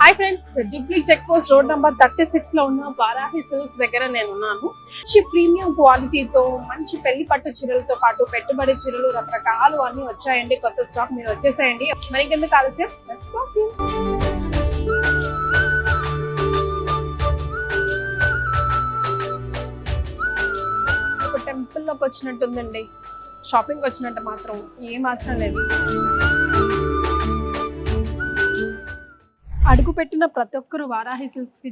Hi friends, Jubilee check post road number 36 లో ఉన్న Varahi silks దగ్గర నేను ఉన్నాను. మంచి ప్రీమియం క్వాలిటీతో మంచి పెళ్లి పట్టు చీరలతో పాటు పెట్టుబడి చీరలు రకరకాలు అన్ని వచ్చాయండి. కొత్త స్టాక్ మీరు వచ్చేసేయండి. మరి ఇంకెందుకు ఆలస్యం, లెట్స్ గో. ఒక టెంపుల్ లోకి వచ్చినట్టుందండి, షాపింగ్ వచ్చినట్టు మాత్రం ఏ మాత్రం లేదు. అడుగు పెట్టిన ప్రతి ఒక్కరు వారాహి సిల్క్స్ కి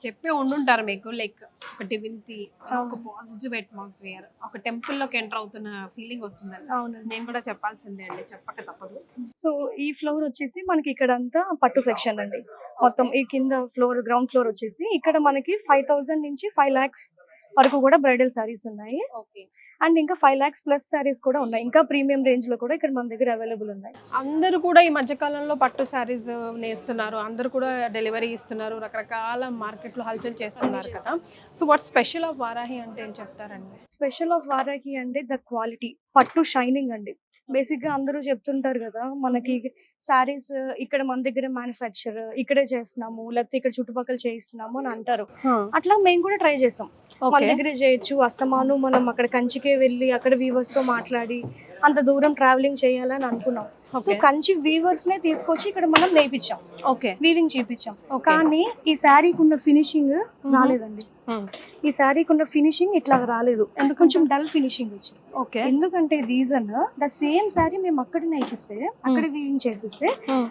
చెప్పే ఉండుంటారు మీకు. లైక్ ఒక డివినిటీ, ఒక పాజిటివ్ అట్మాస్ఫియర్, ఒక టెంపుల్ లోకి ఎంటర్ అవుతున్న ఫీలింగ్ వస్తుందండి. నేను కూడా చెప్పాల్సిందే అండి, చెప్పక తప్పదు. సో ఈ ఫ్లోర్ వచ్చేసి మనకి ఇక్కడ అంతా పట్టు సెక్షన్ అండి. మొత్తం ఈ కింద ఫ్లోర్, గ్రౌండ్ ఫ్లోర్ వచ్చేసి ఇక్కడ మనకి 5,000 నుంచి 5 lakhs వరకు కూడా బ్రైడల్ సారీస్ ఉన్నాయి. అండ్ ఇంకా 5 lakhs ప్లస్ సారీస్ కూడా ఉన్నాయి. ఇంకా ప్రీమియం రేంజ్ లో కూడా ఇక్కడ మన దగ్గర అవైలబుల్ ఉన్నాయి. అందరూ కూడా ఈ మధ్య కాలంలో పట్టు సారీస్ నేస్తున్నారు, అందరూ కూడా డెలివరీ ఇస్తున్నారు, రకరకాల మార్కెట్ లో హల్చల్ చేస్తున్నారు కదా. So what special of Varahi అంటే ఏం చెప్తారండి? స్పెషల్ ఆఫ్ వారాహి అంటే ద క్వాలిటీ, పట్టు షైనింగ్ అండి. బేసిక్ గా అందరూ చెప్తుంటారు కదా, మనకి సారీస్ ఇక్కడ మన దగ్గర మ్యానుఫ్యాక్చర్ ఇక్కడే చేస్తున్నాము, లేకపోతే ఇక్కడ చుట్టుపక్కల చేయిస్తున్నాము అని అంటారు. అట్లా మేము కూడా ట్రై చేసాం, మన దగ్గరే చేయొచ్చు. అస్తమాను మనం అక్కడ కంచికే వెళ్ళి అక్కడ వీవర్స్ తో మాట్లాడి అంత దూరం ట్రావెలింగ్ చేయాలని అనుకున్నాం. సో కంచి వీవర్స్ నే తీసుకొచ్చి ఇక్కడ మనం నేర్పించాం, వీవింగ్ చేయించాం. కానీ ఈ శారీకి ఉన్న ఫినిషింగ్ రాలేదండి. ఈ శారీకి ఉన్న ఫినిషింగ్ ఇట్లా రాలేదు, కొంచెం డల్ ఫినిషింగ్ వచ్చింది. ఎందుకంటే రీజన్ ద సేమ్ శారీ మేము అక్కడ నేర్పిస్తే, అక్కడ వీవింగ్ చేపిస్తే,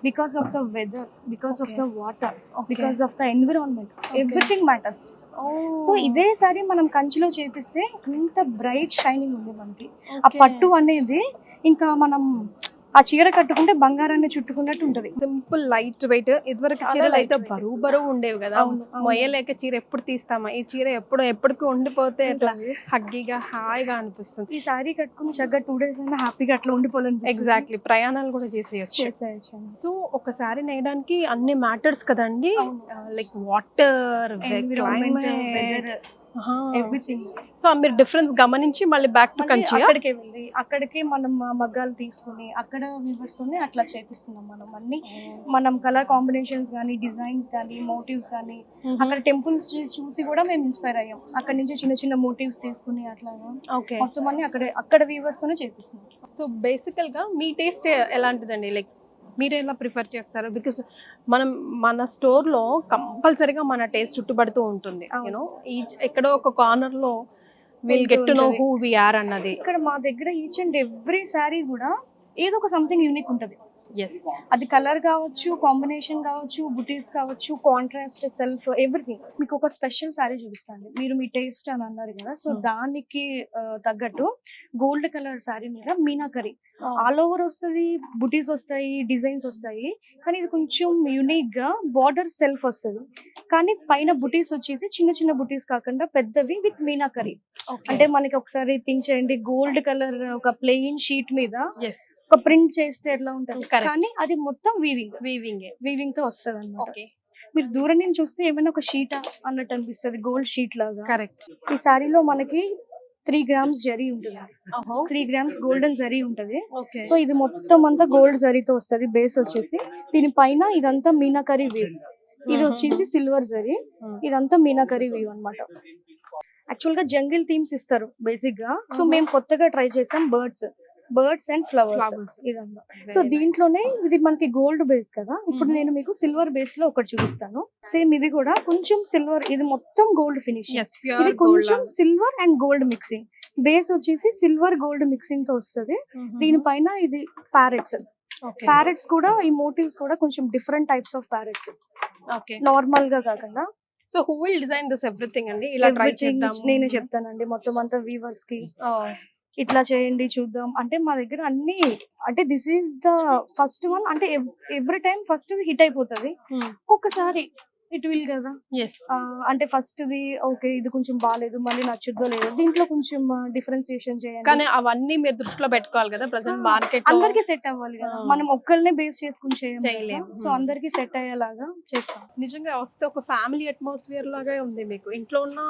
because of the weather, because of the water, because of the environment, everything matters. So ఇదే సారీ మనం కంచిలో చేపిస్తే ఇంత బ్రైట్ షైనింగ్ ఉంది మనకి. ఆ పట్టు అనేది ఇంకా మనం ఆ చీర కట్టుకుంటే బంగారాన్ని చుట్టుకున్నట్టు ఉంటది. Simple light weight. ఇదివరకు చీరలు అయితే బరువు ఉండేవి కదా, మొయ్యలేక చీర ఎప్పుడు తీస్తామా, ఈ చీర ఎప్పటికి ఉండిపోతే అట్లా హగ్గీగా హాయిగా అనిపిస్తుంది. ఈ సారీ కట్టుకుని చక్కగా 2 days అయినా హ్యాపీగా అట్లా ఉండిపోలేదు. ఎగ్జాక్ట్లీ, ప్రయాణాలు కూడా చేసేయచ్చు. సో ఒక సారీ నేయడానికి అన్ని మ్యాటర్స్ కదండి, like water, climate, everything. So మీరు డిఫరెన్స్ గమనించి మళ్ళీ బ్యాక్ టు కంచి అక్కడికే వెళ్ళి అక్కడికి మనం మగ్గాలు తీసుకుని అక్కడ వివస్తూనే అట్లా చేపిస్తున్నాం. మనం కలర్ కాంబినేషన్స్ కానీ, డిజైన్స్ కానీ, మోటివ్స్ కానీ అక్కడ టెంపుల్స్ చూసి కూడా మేము ఇన్స్పైర్ అయ్యాం. అక్కడ నుంచి చిన్న చిన్న మోటివ్స్ తీసుకుని అట్లాగా మొత్తం అన్ని అక్కడ వివస్తూనే చేపిస్తున్నాం. సో బేసికల్ గా మీ టేస్ట్ ఎలాంటిదండి? లైక్ మీరు ఎలా ప్రిఫర్ చేస్తారు? బికాస్ మన స్టోర్లో కంపల్సరీగా మన టేస్ట్ చుట్టుపడుతూ ఉంటుంది. యూనో ఎక్కడో ఒక కార్నర్ లో will get to know who we are అన్నది. ఇక్కడ మా దగ్గర ఈచ్ అండ్ ఎవ్రీ సారీ కూడా ఏదో ఒక సంథింగ్ యూనిక్ ఉంటుంది. అది కలర్ కావచ్చు, కాంబినేషన్ కావచ్చు, బుటీస్ కావచ్చు, కాంట్రాస్ట్, సెల్ఫ్, ఎవ్రీథింగ్. మీకు ఒక స్పెషల్ సారీ చూపిస్తాను. మీరు మీ టేస్ట్ అని అన్నారు కదా, సో దానికి తగ్గట్టు గోల్డ్ కలర్ సారీ మీద మీనాకరీ ఆల్ ఓవర్ వస్తుంది, బుటీస్ వస్తాయి, డిజైన్స్ వస్తాయి. కానీ ఇది కొంచెం యూనిక్ గా బార్డర్ సెల్ఫ్ వస్తుంది, కానీ పైన బుటీస్ వచ్చేసి చిన్న చిన్న బుటీస్ కాకుండా పెద్దవి విత్ మీనాకరీ. అంటే మనకి ఒకసారి థింక్ చేయండి, గోల్డ్ కలర్ ఒక ప్లెయిన్ షీట్ మీద ఒక ప్రింట్ చేస్తే ఎట్లా ఉంటుంది, కానీ అది మొత్తం వీవింగ్ తో వస్తుంది అన్నమాట. మీరు దూరం నుంచి చూస్తే ఏమైనా ఒక షీటా అన్నట్టు అనిపిస్తుంది, గోల్డ్ షీట్ లాగా. కరెక్ట్. ఈ సారీలో మనకి 3 grams జరీ ఉంటుంది, 3 grams గోల్డెన్ జరీ ఉంటది. సో ఇది మొత్తం అంతా గోల్డ్ జరీతో వస్తుంది. బేస్ వచ్చేసి దీనిపైన ఇదంతా మీనాకరీ వీవ్, ఇది వచ్చేసి సిల్వర్ జరీ, ఇదంతా మీనాకరీ వీవ్ అన్నమాట. యాక్చువల్ గా జంగిల్ థీమ్స్ ఇస్తారు బేసిక్ గా. సో మేము కొత్తగా ట్రై చేసాం బర్డ్స్ అండ్ ఫ్లవర్స్ ఇదంతా. సో దీంట్లోనే ఇది మనకి గోల్డ్ బేస్ కదా, ఇప్పుడు నేను మీకు సిల్వర్ బేస్ లో ఒకటి చూపిస్తాను. సేమ్ ఇది కూడా కొంచెం సిల్వర్, ఇది మొత్తం గోల్డ్ ఫినిష్, ఇది కొంచెం silver and gold mixing. Base వచ్చేసి సిల్వర్ గోల్డ్ మిక్సింగ్ తో వస్తుంది. దీనిపైన ఇది ప్యారెట్స్ కూడా, ఈ మోటివ్స్ కూడా కొంచెం different types of parrots, normal గా కాకుండా. So who will design this everything అండి? ఇలా ట్రై చేద్దాం, నేనే చెప్తానండి. మొత్తం అంతా వీవర్స్ కి ఇట్లా చేయండి చూద్దాం అంటే మా దగ్గర అన్ని, అంటే this is the first one. అంటే ఎవ్రీ టైం ఫస్ట్ హిట్ అయిపోతుంది, ఒక్కసారి ఇట్ విల్ కదా. అంటే ఫస్ట్ ది ఓకే, ఇది కొంచెం బాగాలేదు, మళ్ళీ నచ్చుద్దో లేదో, దీంట్లో కొంచెం డిఫరెన్సియేషన్ చేయండి. కానీ అవన్నీ మీరు దృష్టిలో పెట్టుకోవాలి కదా, ప్రెసెంట్ మార్కెట్ అందరికి సెట్ అవ్వాలి కదా, మనం ఒక్కరినే బేస్ చేసుకుని చేయలేము. సో అందరికి సెట్ అయ్యేలాగా చేస్తాం. నిజంగా వస్తే ఒక ఫ్యామిలీ అట్మాస్ఫియర్ లాగా ఉంది మీకు. ఇంట్లో ఉన్న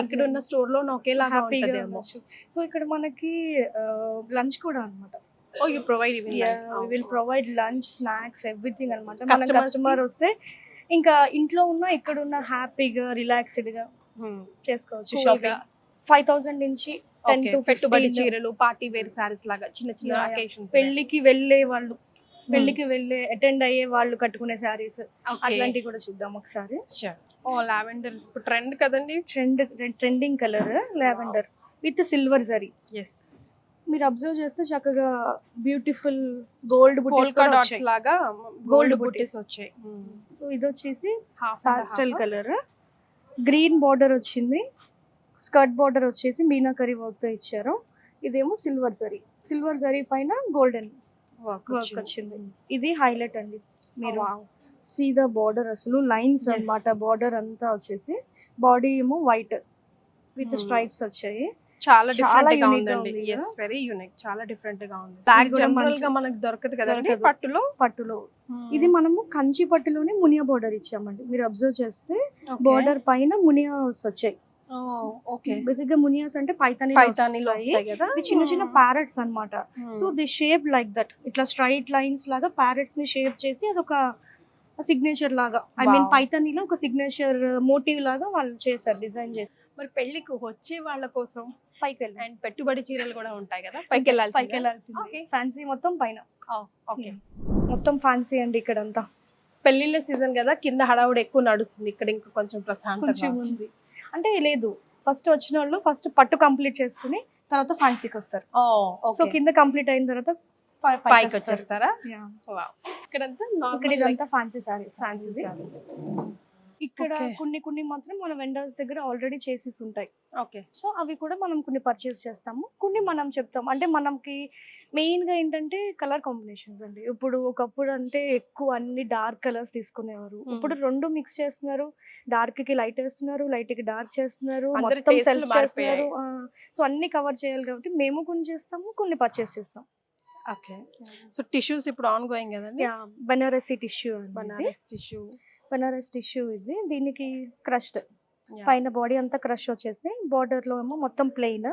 ఎక్కడున్న స్టోర్ లో ఒకేలాగా ఉంటుంది. సో ఇక్కడ మనకి లంచ్ కూడా అన్నమాట. Oh you provide even we will provide lunch snacks everything అనమాట. మన Customers కి? కస్టమర్ వస్తే ఇంకా ఇంట్లో ఉన్న ఎక్కడున్న హ్యాపీగా రిలాక్స్డ్ గా చేసుకోవచ్చు. Cool షాపింగ్ గా. 5,000 నుంచి 10 to పెట్టుబడి 15. చీరలు పార్టీ వేర్ సారీస్ లాగా చిన్న చిన్న Yeah, yeah. అకేషన్స్ పెళ్లికి వెళ్ళే వాళ్ళు, పెళ్లికి వెళ్ళే అటెండ్ అయ్యే వాళ్ళు కట్టుకునే శారీస్ అట్లాంటివి కూడా చూద్దాం ఒకసారి. ఓ లావెండర్ ఇప్పుడు ట్రెండ్ కదండి. Trending colour lavender with silver zari. Yes మీరు అబ్జర్వ్ చేస్తే చక్కగా బ్యూటిఫుల్ గోల్డ్ బుటీస్ పోల్కా డాట్స్ లాగా గోల్డ్ Gold బుట్టీస్ booties. వచ్చాయి. సో ఇది వచ్చేసి half pastel colour, green border వచ్చింది, స్కర్ట్ బార్డర్ వచ్చేసి మీనాకరీ వర్క్ తో ఇచ్చారు. ఇదేమో సిల్వర్ జరీ పైన గోల్డెన్ వర్క్ వచ్చింది. ఇది హైలైట్ అండి. మీరు సీదా బార్డర్ అసలు లైన్స్ Yes. అన్నమాట. బార్డర్ అంతా వచ్చేసి బాడీ ఏమో వైట్ విత్ స్ట్రైప్స్ వచ్చాయి. చాలా చాలా డిఫరెంట్ గా unique గా ఉందండి. ఉంది ఎస్ కదా? వెరీ యూనిక్, చాలా డిఫరెంట్ గా ఉంది. బ్లాక్ కూడా జనరల్ మనకి గా మనకు దొరకదు కదండి దొరకదు. పట్టులో. పట్టులో ఇది మనము కంచి పట్టులోనే మునియా బార్డర్ ఇచ్చామండి. మీరు అబ్జర్వ్ చేస్తే బార్డర్ పైన మునియాస్ వచ్చాయి. ఓకే బేసిక్ గా మునియాస్ అంటే పైతానీలో పైతానీలో వస్తాయి కదా. ఇవి చిన్న చిన్న ప్యారెట్స్ అన్నమాట. So the shape like that, ఇట్లా స్ట్రైట్ లైన్స్ లాగా ప్యారెట్స్ ని షేప్ చేసి అదొక సిగ్నేచర్ లాగా, ఐ మీన్ Wow. పైతానీలో ఒక సిగ్నేచర్ మోటివ్ లాగా వాళ్ళు చేశారు, డిజైన్ చేసి. మరి పెళ్లికి వచ్చే వాళ్ళ కోసం పైకి వెళ్ళాలి, అండ్ పెట్టుబడి చీరలు కూడా ఉంటాయి కదా, పైకి వెళ్ళాలి. పైకి వెళ్ళాల్సింది. Okay. ఫ్యాన్సీ మొత్తం పైన, ఓకే మొత్తం ఫ్యాన్సీ అండి ఇక్కడంతా. పెళ్లిళ్ళ సీజన్ కదా, కింద హడావుడి ఎక్కువ నడుస్తుంది. ఇక్కడ ఇంకా కొంచెం కొంచెం ప్రశాంతంగా ఉంది అంటే లేదు. ఫస్ట్ వచ్చిన వాళ్ళు ఫస్ట్ పట్టు కంప్లీట్ చేసుకుని తర్వాత ఫ్యాన్సీకి వస్తారు. సో కింద కంప్లీట్ అయిన తర్వాత పైకి వచ్చేస్తారా? Wow. ఇక్కడంతా ఇక్కడ నార్మల్ ఇదంతా ఫ్యాన్సీ సారీస్. ఫ్యాన్సీ సారీస్. ఇక్కడ Okay. కొన్ని మాత్రం మన వెండర్స్ దగ్గర ఆల్రెడీ చేసేసి ఉంటాయి. ఓకే సో అవి కూడా మనం కొన్ని పర్చేస్ చేస్తాము, కొన్ని మనం చెప్తాం. అంటే మనకి మెయిన్ గా ఏంటంటే కలర్ కాంబినేషన్స్ అండి. ఇప్పుడు ఒకప్పుడు అంటే ఎక్కువ అన్ని డార్క్ కలర్స్ తీసుకునేవారు. ఇప్పుడు రెండు మిక్స్ చేస్తున్నారు, డార్క్ కి లైట్ వేస్తున్నారు, లైట్ కి డార్క్ చేస్తున్నారు, అందరి మొత్తం taste లు సెల్ఫ్ చేస్తున్నారు. సో అన్ని కవర్ చేయాలి కాబట్టి మేము కొన్ని చేస్తాము, కొన్ని పర్చేస్ చేస్తాం. ఓకే సో టిష్యూస్ ఇప్పుడు ఆన్ గోయింగ్ కదండి. Banarasi tissue, Banaras tissue. Banaras tissue ఇది. దీనికి క్రష్డ్ పైన బాడీ అంతా క్రష్ వచ్చేసి, బార్డర్ లో ఏమో మొత్తం ప్లెయిన్.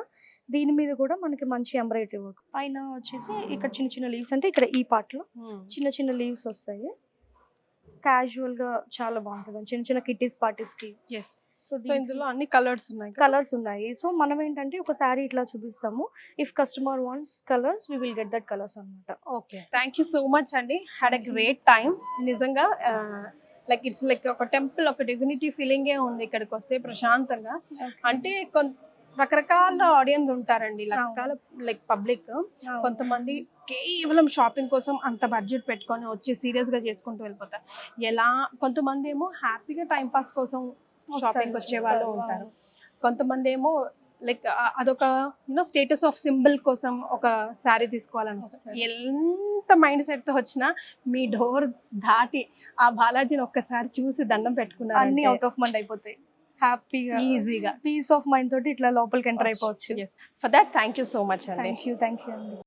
దీని మీద కూడా మనకి మంచి ఎంబ్రాయిడరీ వర్క్. పైన వచ్చేసి ఇక్కడ చిన్న చిన్న లీవ్స్, అంటే ఇక్కడ ఈ పార్ట్ లో చిన్న చిన్న లీవ్స్ వస్తాయి. క్యాజువల్ గా చాలా బాగుంటుంది చిన్న చిన్న కిట్టీస్ పార్టీస్ కి. ఎస్ సో ఇందులో అన్ని కలర్స్ ఉన్నాయి. కలర్స్ ఉన్నాయి. సో మనం ఏంటంటే ఒక శారీ ఇట్లా చూపిస్తాము. If customer wants colours we will get that colours అన్నమాట. Okay thank you so much అండి. Had a great time. నిజంగా లైక్ ఇట్స్ లైక్ ఒక టెంపుల్, ఒక డివినిటీ ఫీలింగే ఉంది ఇక్కడికి వస్తే ప్రశాంతంగా. అంటే రకరకాల ఆడియన్స్ ఉంటారండి, రకరకాల లైక్ పబ్లిక్. కొంతమంది కేవలం షాపింగ్ కోసం అంత బడ్జెట్ పెట్టుకొని వచ్చి సీరియస్ గా చేసుకుంటూ వెళ్ళిపోతారు. ఎలా కొంతమంది ఏమో హ్యాపీగా టైం పాస్ కోసం షాపింగ్ వచ్చే వాళ్ళు ఉంటారు. కొంతమంది ఏమో లైక్ అదొక స్టేటస్ ఆఫ్ సింబల్ కోసం ఒక శారీ తీసుకోవాలనిపిస్తుంది. ఎంత మైండ్ సెట్ తో వచ్చినా మీ డోర్ దాటి ఆ బాలాజీని ఒక్కసారి చూసి దండం పెట్టుకున్నారు, అన్ని అవుట్ ఆఫ్ మైండ్ అయిపోతాయి. హ్యాపీగా ఈజీగా పీస్ ఆఫ్ మైండ్ తోటి ఇట్లా లోపలికి ఎంటర్ అయిపోవచ్చు. For that thank you so much అండి. థ్యాంక్ యూ అండి.